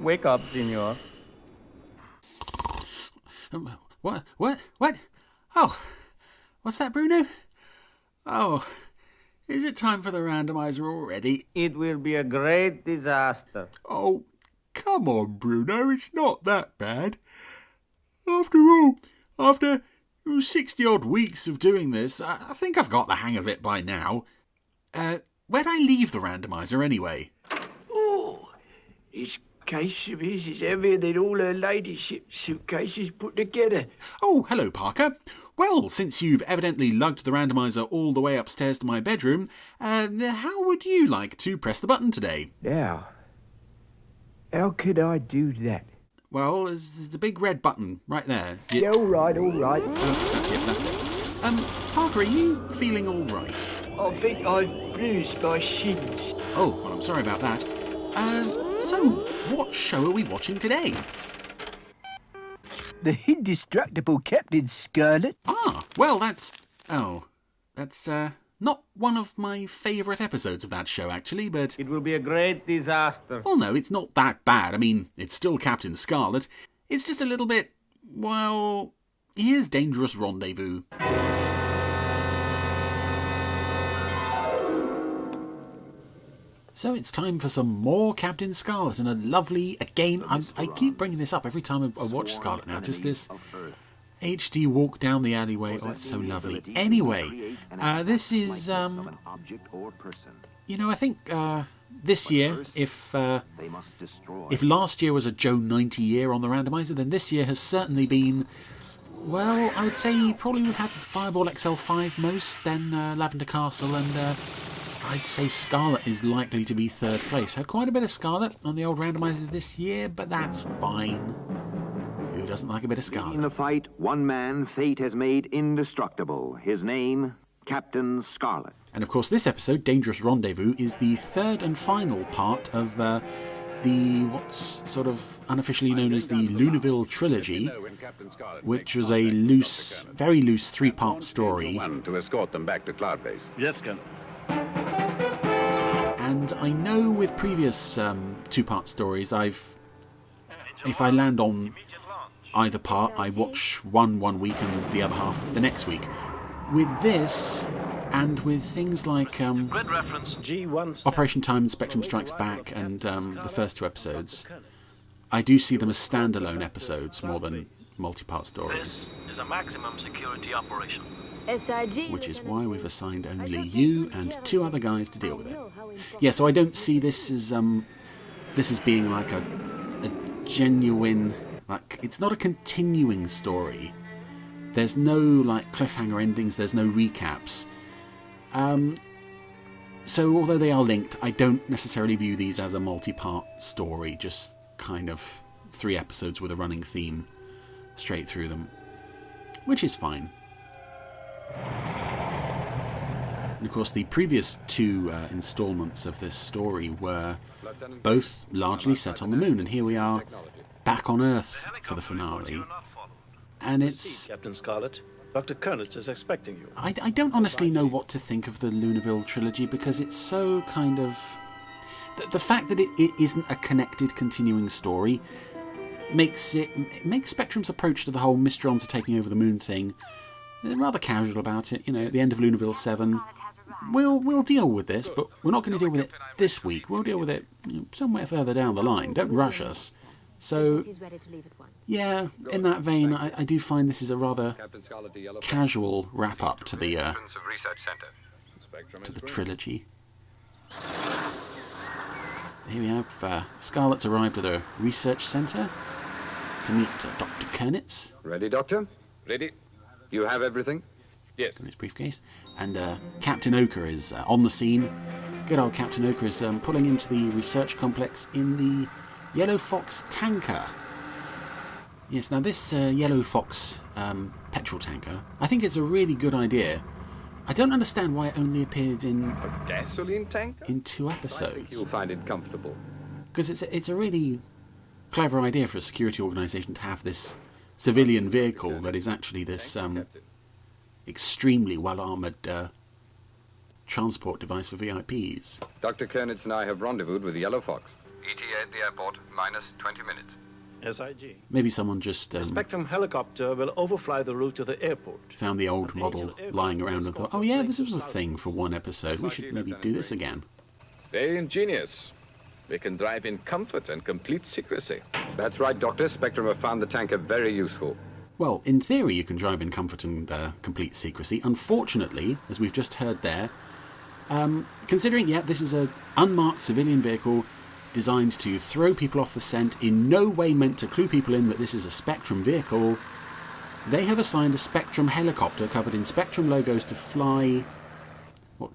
Wake up, senor. What? Oh, what's that, Bruno? Oh, is it time for the randomizer already? It will be a great disaster. Oh, come on, Bruno, it's not that bad. After all, after 60-odd weeks of doing this, I think I've got the hang of it by now. Where'd I leave the randomizer anyway? Oh, this case of his is heavier than all her ladyship's suitcases put together. Oh, hello, Parker. Well, since you've evidently lugged the randomizer all the way upstairs to my bedroom, how would you like to press the button today? Now, how could I do that? Well, there's a big red button right there. Yeah, all right. Yeah, that's it. Parker, are you feeling all right? I think I've bruised my shins. Oh, well, I'm sorry about that. So, what show are we watching today? The indestructible Captain Scarlet. Ah, well, that's not one of my favourite episodes of that show, actually, but... It will be a great disaster. Well, no, it's not that bad. I mean, it's still Captain Scarlet. It's just a little bit... Well, here's Dangerous Rendezvous. So it's time for some more Captain Scarlet and a lovely... Again, I keep bringing this up every time I watch Scarlet now. Just this HD walk down the alleyway. Oh, it's so lovely. Anyway, this is... you know, I think this year, if last year was a Joe 90 year on the randomizer, then this year has certainly been... Well, I would say probably we've had Fireball XL5 most, then Lavender Castle, and... I'd say Scarlet is likely to be third place. Had quite a bit of Scarlet on the old randomizer this year, but that's fine. Who doesn't like a bit of Scarlet? In the fight, one man fate has made indestructible. His name, Captain Scarlet. And of course, this episode, Dangerous Rendezvous, is the third and final part of the what's sort of unofficially known as the Lunarville trilogy, which was a loose, very loose three-part story. To escort them back to Cloudbase. Yes, Captain. And I know with previous two-part stories, if I land on either part, I watch one week and the other half the next week. With this, and with things like Operation Time, Spectrum Strikes Back, and the first two episodes, I do see them as standalone episodes more than multi-part stories. This is a maximum security operation. Which is why we've assigned only you and two other guys to deal with it. Yeah, so I don't see this as being like a genuine, like, it's not a continuing story. There's no like cliffhanger endings, there's no recaps. So although they are linked, I don't necessarily view these as a multi-part story, just kind of 3 episodes with a running theme straight through them, which is fine. And of course, the previous 2 installments of this story were both largely set on the moon, and here we are back on Earth for the finale. And it's... Captain Scarlet, Dr. Kernitz is expecting you. I don't honestly know what to think of the Lunarville trilogy, because it's so kind of... The fact that it isn't a connected, continuing story makes Spectrum's approach to the whole Mysterons are taking over the moon thing rather casual about it. You know, at the end of Lunarville 7, we'll deal with this, but we're not going to deal with it this week. We'll deal with it somewhere further down the line. Don't rush us. So, yeah, in that vein, I do find this is a rather casual wrap-up to the trilogy. Here we have Scarlet's arrived at a research centre to meet Dr. Kernitz. Ready, Doctor? Ready. You have everything? Yes. In his briefcase. And Captain Ochre is on the scene. Good old Captain Ochre is pulling into the research complex in the Yellow Fox tanker. Yes, now this Yellow Fox petrol tanker, I think it's a really good idea. I don't understand why it only appeared in A gasoline tanker? in 2 I think episodes. you'll find it comfortable. Because it's a really clever idea for a security organisation to have this civilian vehicle that is actually this extremely well-armoured transport device for VIPs. Dr. Kernitz and I have rendezvoused with the Yellow Fox. ETA at the airport, minus 20 minutes. SIG. Maybe someone just The Spectrum helicopter will overfly the route to the airport. found the old model lying around and thought, oh yeah, this was a thing for one episode. We should maybe do this again. Very ingenious. We can drive in comfort and complete secrecy. That's right, Doctor. Spectrum have found the tanker very useful. Well, in theory, you can drive in comfort and complete secrecy. Unfortunately, as we've just heard there, considering, yeah, this is an unmarked civilian vehicle designed to throw people off the scent, in no way meant to clue people in that this is a Spectrum vehicle, they have assigned a Spectrum helicopter covered in Spectrum logos to fly,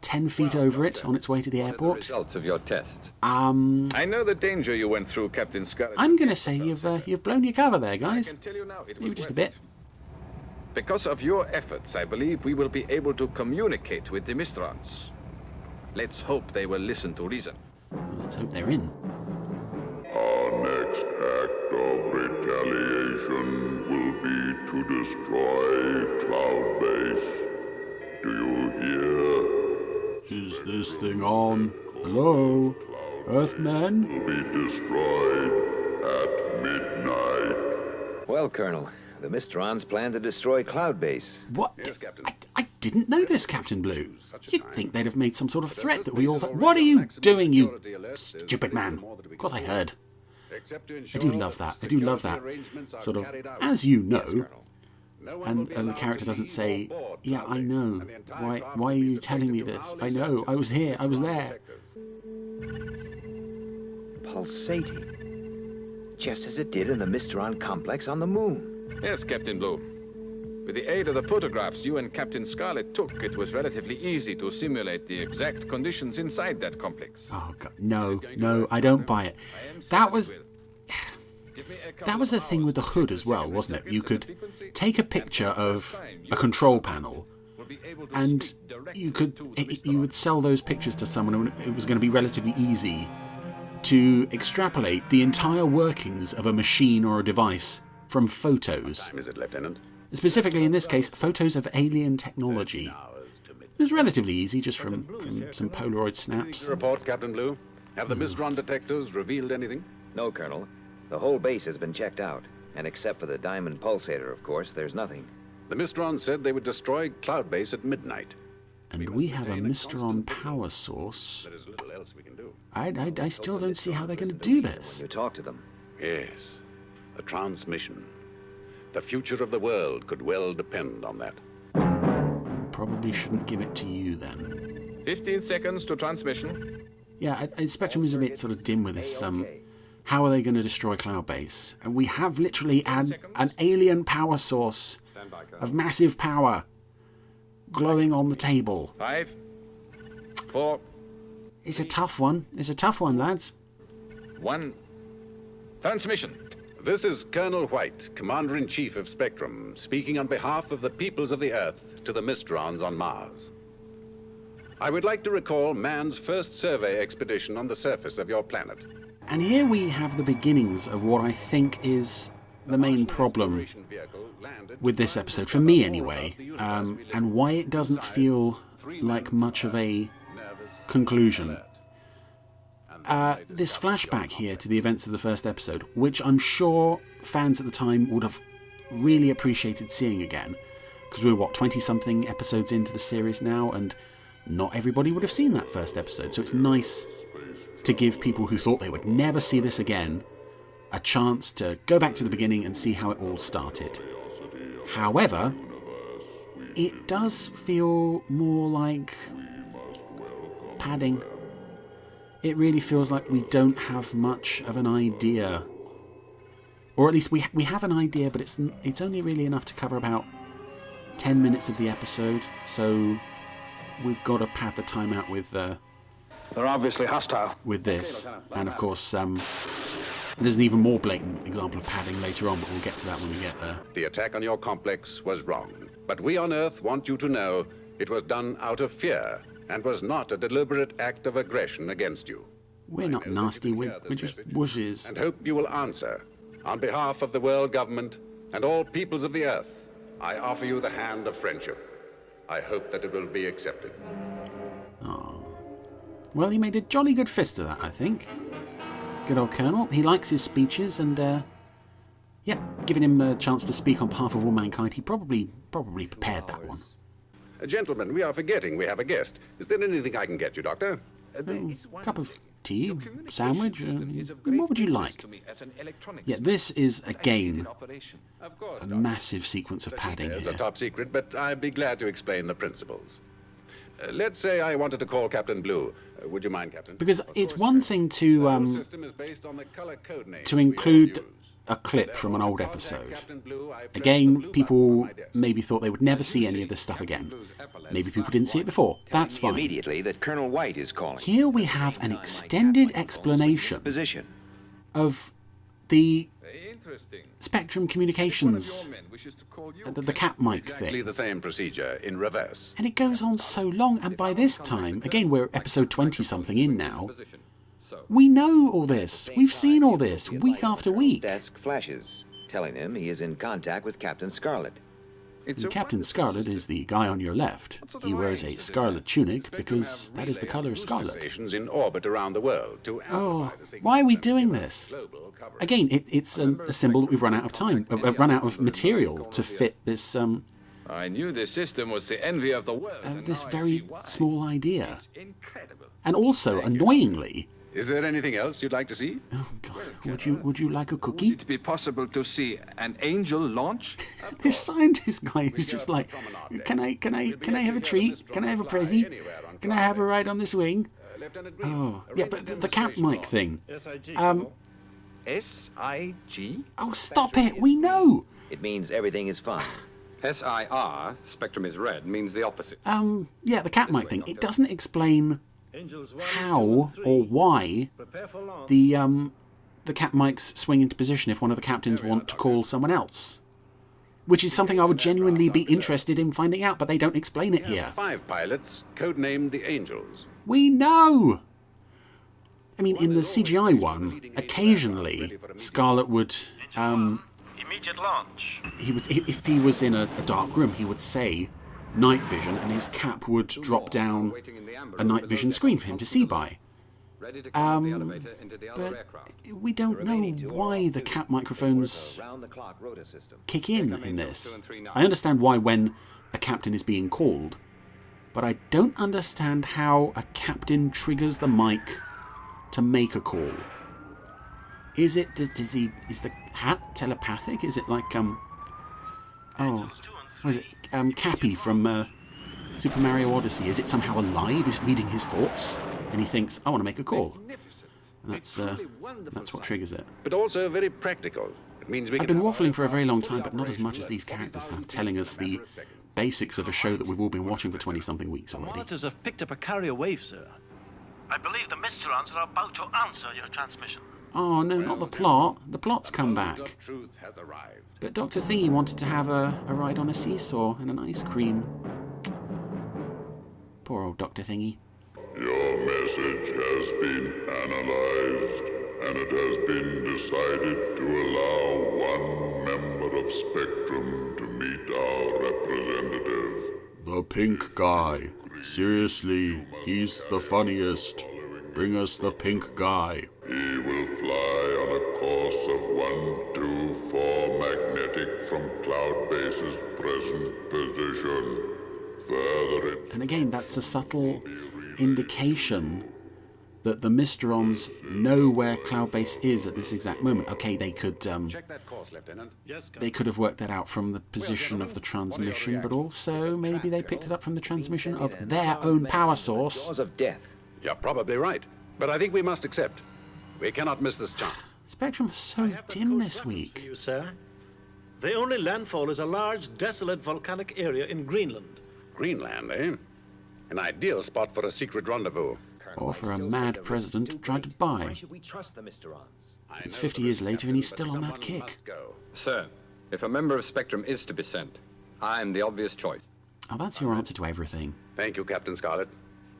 10 feet over it on its way to the airport? The results of your test. I know the danger you went through, Captain Scarlet. I'm going to say you've blown your cover there, I guys. can tell you now, it Maybe was just a worth bit. it. Because of your efforts, I believe we will be able to communicate with the Mysterons. Let's hope they will listen to reason. Let's hope they're in. Our next act of retaliation will be to destroy Cloudbase. Do you hear? Is this thing on? Hello? Earthmen? Will be destroyed at midnight. Well, Colonel, the Mysterons plan to destroy Cloudbase. What? Yes, Captain. I didn't know this, Captain Blue. You'd think they'd have made some sort of threat that we all... What are you doing, you stupid man? Of course I heard. I do love that. I do love that. Sort of, as you know, and the character doesn't say, yeah, I know. Why are you telling me this? I know. I was here. I was there. Pulsating. Just as it did in the Mysteron complex on the moon. Yes, Captain Blue. With the aid of the photographs you and Captain Scarlet took, it was relatively easy to simulate the exact conditions inside that complex. Oh, God. No, I don't buy it. That was the thing with the hood as well, wasn't it? You could take a picture of a control panel and you would sell those pictures to someone and it was going to be relatively easy to extrapolate the entire workings of a machine or a device from photos. Is it, Lieutenant? Specifically, in this case, photos of alien technology. It was relatively easy, just from some Polaroid snaps. Report, Captain Blue. Have the Mysteron detectors revealed anything? No, Colonel. The whole base has been checked out. And except for the diamond pulsator, of course, there's nothing. The Mysteron said they would destroy Cloudbase at midnight. And we have a Mysteron power source. There is little else we can do. I still don't see how they're going to do this. You talk to them. Yes, a transmission. The future of the world could well depend on that. Probably shouldn't give it to you then. 15 seconds to transmission. Yeah, Spectrum is a bit sort of dim with this. How are they going to destroy Cloudbase? And we have literally an alien power source of massive power glowing on the table. 5, 4, It's a tough one. It's a tough one, lads. 1. Transmission. This is Colonel White, Commander-in-Chief of Spectrum, speaking on behalf of the peoples of the Earth to the Mysterons on Mars. I would like to recall man's first survey expedition on the surface of your planet. And here we have the beginnings of what I think is the main problem with this episode, for me anyway, and why it doesn't feel like much of a conclusion. This flashback here to the events of the first episode, which I'm sure fans at the time would have really appreciated seeing again, because we're, 20-something episodes into the series now, and not everybody would have seen that first episode, so it's nice to give people who thought they would never see this again a chance to go back to the beginning and see how it all started. However, it does feel more like padding. It really feels like we don't have much of an idea. Or at least we have an idea, but it's only really enough to cover about 10 minutes of the episode, so we've got to pad the time out with They're obviously hostile. with this. And of course, there's an even more blatant example of padding later on, but we'll get to that when we get there. The attack on your complex was wrong. But we on Earth want you to know it was done out of fear and was not a deliberate act of aggression against you. We're not nasty, we're just wushes. And hope you will answer. On behalf of the world government and all peoples of the Earth, I offer you the hand of friendship. I hope that it will be accepted. Oh. Well, he made a jolly good fist of that, I think. Good old Colonel. He likes his speeches, and giving him a chance to speak on behalf of all mankind, he probably prepared that one. Gentlemen, we are forgetting we have a guest. Is there anything I can get you, Doctor? A cup of tea, sandwich, what would you like? Yeah, this is, again, a massive sequence of padding It's here. a top secret, but I'd be glad to explain the principles. Let's say I wanted to call Captain Blue. Would you mind, Captain? Because it's one thing The whole system is based on the color code names to we all include use. a clip from an old episode. Captain Blue, I press the Again, blue people button on my desk. maybe thought they would never see any of this stuff again. Maybe people didn't see it before. That's fine. Immediately that Colonel White is calling. Here we have an extended explanation Position. of the Interesting. Spectrum One of Communications, your men wishes to call you. the cap mic Exactly thing. the same procedure in reverse. And it goes on so long, and by this time, again, we're episode 20-something in now, Position. So, we know all this. We've seen all this week after week. Desk flashes, telling him he is in contact with Captain Scarlet. it's And a Captain wonderful Scarlet system. is the guy on your left. He wears a scarlet tunic because that is the colour scarlet. Stations in orbit around the world to Oh, amplify the signals why are we and doing give us this? global coverage. Again, it's a symbol that we've run out of time, run out of material to fit this I knew this system was the envy of the world. and this now I very see why. small idea. It's incredible. And also, annoyingly, Is there anything else you'd like to see? oh God, would you like a Would cookie? it be possible to see an angel launch? This scientist guy is just like, can I have a treat? Can I have a prezi? Can I have a ride on this wing? Lieutenant Green. Oh, yeah, but the cap mic thing. SIG. SIG? Oh, stop it! We know. It means everything is fine. SIR, spectrum is red, means the opposite. Yeah, the cap mic thing. It doesn't explain Angels 1, how 2, and 3. or why Prepare for launch. the cap mics swing into position if one of the captains want to call someone else. Which is something I would genuinely be interested in finding out, but they don't explain it here. 5 pilots, codenamed the Angels. We know! I mean, in the CGI one, occasionally Scarlet would, Immediate launch. if he was in a dark room, he would say night vision, and his cap would drop down a night vision screen for him to see by. Ready to climb the elevator into the other But aircraft. we don't know why the cap microphones Round-the-clock rota system. kick in this. I understand why when a captain is being called, but I don't understand how a captain triggers the mic to make a call. Is the hat telepathic? Is it like what is it? Cappy from Super Mario Odyssey. Is it somehow alive? Is it reading his thoughts? And he thinks, I want to make a call. And that's what triggers it. But also very practical. It means we I've can been have waffling for a very long time, full but not as much as these operational characters at have, telling us the basics of a show that we've all been watching for 20-something weeks already. Monitors have picked up a carrier wave, sir. I believe the Mysterons are about to answer your transmission. Oh, no, not the plot. The plot's come moment back. of truth has arrived. But Dr. Thingy wanted to have a ride on a seesaw and an ice cream. Poor old Dr. Thingy. Your message has been analyzed, and it has been decided to allow one member of Spectrum to meet our representative. The pink guy. Seriously, he's the funniest. Bring us the pink guy. He will fly on a course of 124 magnetic from Cloudbase's present position. Further, it And again, that's a subtle indication that the Mysterons know where Cloudbase is at this exact moment. Okay, they could Check that course, Lieutenant. they could have worked that out from the position of the transmission, but also maybe they picked it up from the transmission of their own power source. Jaws of death. You're probably right. But I think we must accept. We cannot miss this chance. Spectrum is so have the dim code this reference week. for you, sir. The only landfall is a large, desolate volcanic area in Greenland. Greenland, eh? An ideal spot for a secret rendezvous. Or for a mad president to try to buy. Why should we trust the Mysterons? It's 50 years later and he's still on that kick. Sir, if a member of Spectrum is to be sent, I'm the obvious choice. Oh, that's your answer to everything. Thank you, Captain Scarlet.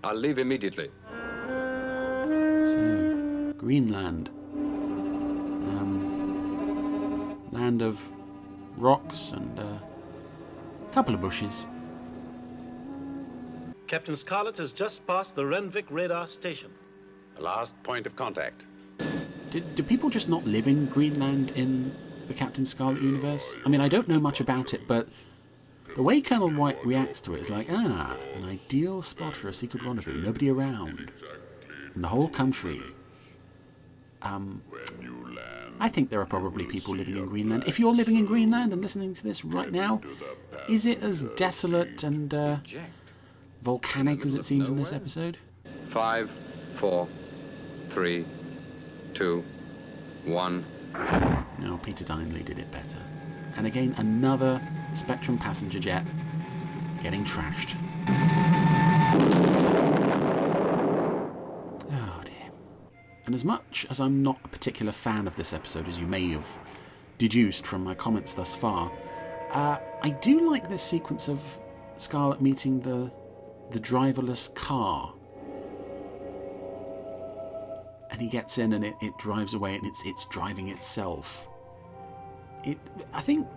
I'll leave immediately. So, Greenland. Land of rocks and a couple of bushes. Captain Scarlet has just passed the Renvik radar station. The last point of contact. Do people just not live in Greenland in the Captain Scarlet universe? I mean, I don't know much about it, but the way Colonel White reacts to it is like, an ideal spot for a secret rendezvous. Nobody around. In the whole country. I think there are probably people living in Greenland. If you're living in Greenland and listening to this right now, is it as desolate and volcanic as it seems in this episode? 5, 4, 3, 2, 1. No, Peter Dineley did it better. And again, another Spectrum passenger jet getting trashed. Oh dear. And as much as I'm not a particular fan of this episode, as you may have deduced from my comments thus far, I do like this sequence of Scarlet meeting the driverless car. And he gets in and it drives away and it's driving itself. I think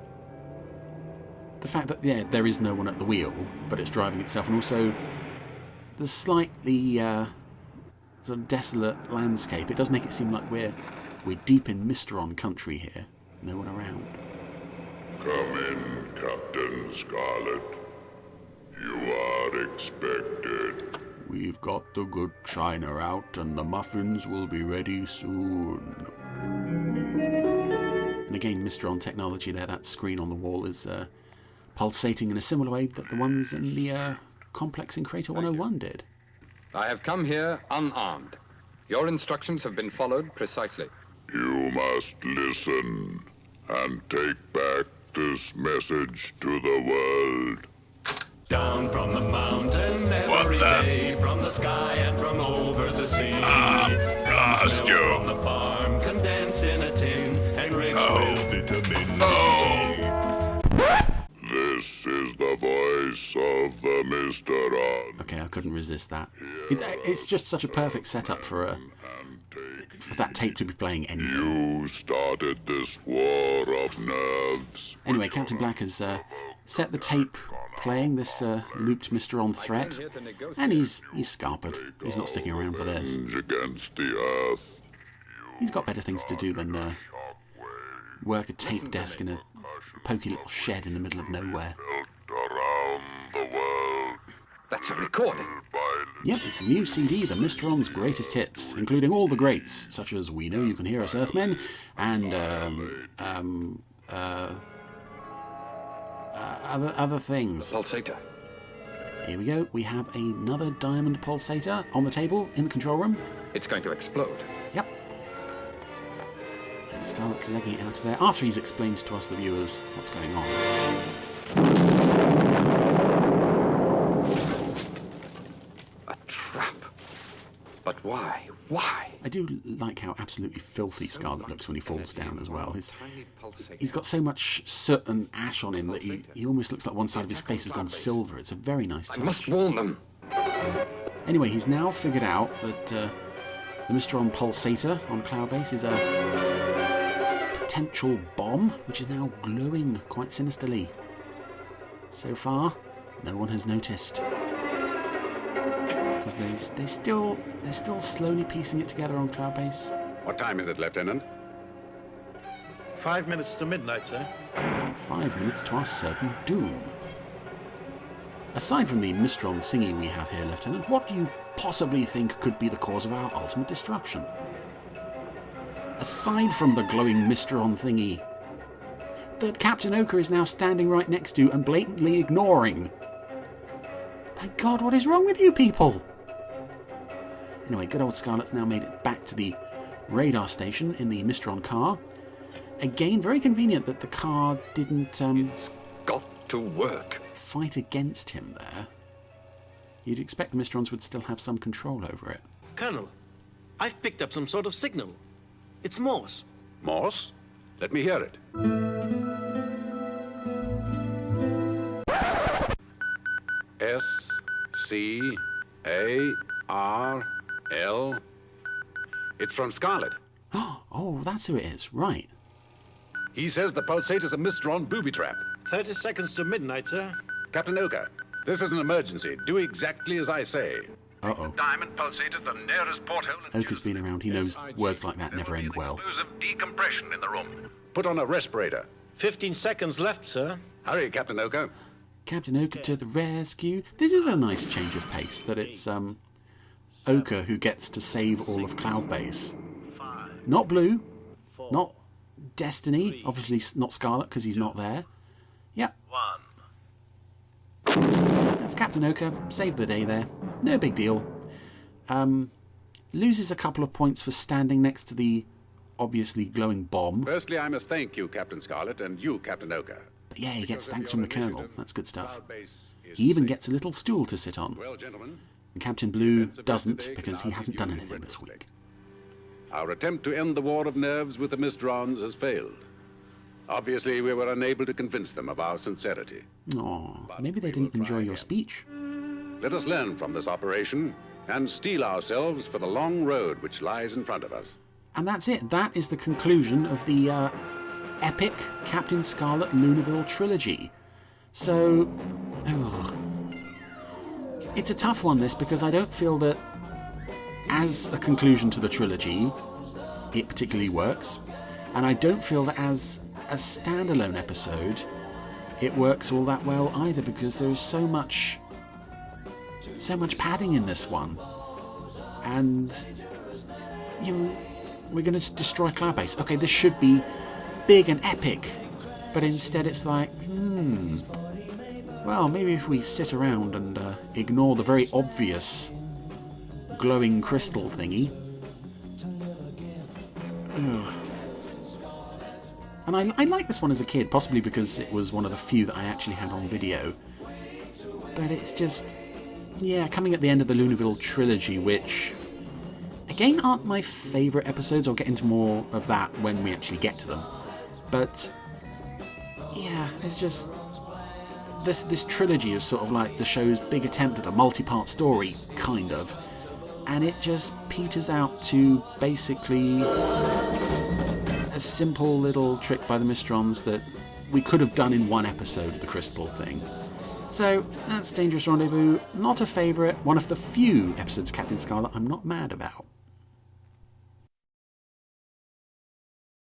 the fact that, there is no one at the wheel, but it's driving itself, and also the slightly sort of desolate landscape, it does make it seem like we're deep in Mysteron country here. No one around. Come in, Captain Scarlet. You are expected. We've got the good china out and the muffins will be ready soon. And again, Mysteron technology there, that screen on the wall is pulsating in a similar way that the ones in the complex in Crater 101 did. I have come here unarmed. Your instructions have been followed precisely. You must listen and take back this message to the world. Down from the mountain every day, from the sky and from over the sea. Blast you! From the farm, condensed in a tin, and rich with vitamin D. This is the voice of the Mysteron. Okay, I couldn't resist that. It's just such a perfect setup for that tape to be playing anything. You started this war of nerves. Anyway, Captain Black has set the tape playing, this looped Mysteron threat, and he's scarpered. He's not sticking around for this. Against the Earth. He's got better things to do than work a tape desk in a pokey little shed in the middle of nowhere. That's a recording. Yep, it's a new CD, the Mysteron's greatest hits, including all the greats, such as We Know You Can Hear Us Earthmen, and other things. Pulsator. Here we go. We have another diamond pulsator on the table in the control room. It's going to explode. Yep. And Scarlet's legging it out of there after he's explained to us, the viewers, what's going on. A trap. But why? Why? I do like how absolutely filthy Scarlet looks when he falls down as well. He's got so much soot and ash on him that he almost looks like one side of his face has gone silver. It's a very nice touch. I must warn them. Anyway, he's now figured out that the Mysteron pulsator on Cloudbase is a potential bomb, which is now glowing quite sinisterly. So far, no one has noticed. Because they're still slowly piecing it together on Cloudbase. What time is it, Lieutenant? 5 minutes to midnight, sir. 5 minutes to our certain doom. Aside from the Mysteron thingy we have here, Lieutenant, what do you possibly think could be the cause of our ultimate destruction? Aside from the glowing Mysteron thingy that Captain Oka is now standing right next to and blatantly ignoring. My God, what is wrong with you people? Anyway, good old Scarlet's now made it back to the radar station in the Mysteron car. Again, very convenient that the car didn't It's got to work. Fight against him there. You'd expect the Mysterons would still have some control over it. Colonel, I've picked up some sort of signal. It's Morse. Morse? Let me hear it. S-C-A-R-L. It's from Scarlet. Oh, that's who it is. Right. He says the pulsator's a Mysteron booby trap. 30 seconds to midnight, sir. Captain Oka, this is an emergency. Do exactly as I say. Uh-oh. The diamond pulsator, the nearest porthole. Oker's been around. He knows words like that never end well. Explosive decompression in the room. Put on a respirator. 15 seconds left, sir. Hurry, Captain Oker. Captain Oker to the rescue. This is a nice change of pace, that it's Oker who gets to save all of Cloudbase. Not Blue, not Destiny, obviously not Scarlet because he's not there. Yep. 1. That's Captain Oker, saved the day there. No big deal. Loses a couple of points for standing next to the obviously glowing bomb. Firstly, I must thank you, Captain Scarlet, and you, Captain Oker. But yeah, he gets thanks from the Colonel. That's good stuff. He even gets a little stool to sit on. Well, gentlemen, And Captain Blue doesn't because he hasn't done anything this week. our attempt to end the war of nerves with the Mysterons has failed. Obviously, we were unable to convince them of our sincerity. Aw, maybe they didn't enjoy your speech. Let us learn from this operation and steel ourselves for the long road which lies in front of us. And that's it. That is the conclusion of the epic Captain Scarlet Lunarville trilogy. So, it's a tough one, this, because I don't feel that as a conclusion to the trilogy, it particularly works. And I don't feel that as a standalone episode, it works all that well either, because there is so much padding in this one. And, you know, we're going to destroy Cloudbase. Okay, this should be big and epic, but instead it's like, well, maybe if we sit around and ignore the very obvious glowing crystal thingy. And I liked this one as a kid, possibly because it was one of the few that I actually had on video. But it's just, yeah, coming at the end of the Lunarville trilogy, which, again, aren't my favourite episodes. I'll get into more of that when we actually get to them. But, yeah, it's just, this trilogy is sort of like the show's big attempt at a multi-part story, kind of. And it just peters out to basically a simple little trick by the Mysterons that we could have done in one episode of the Crystal thing. So, that's Dangerous Rendezvous. Not a favourite. One of the few episodes of Captain Scarlet I'm not mad about.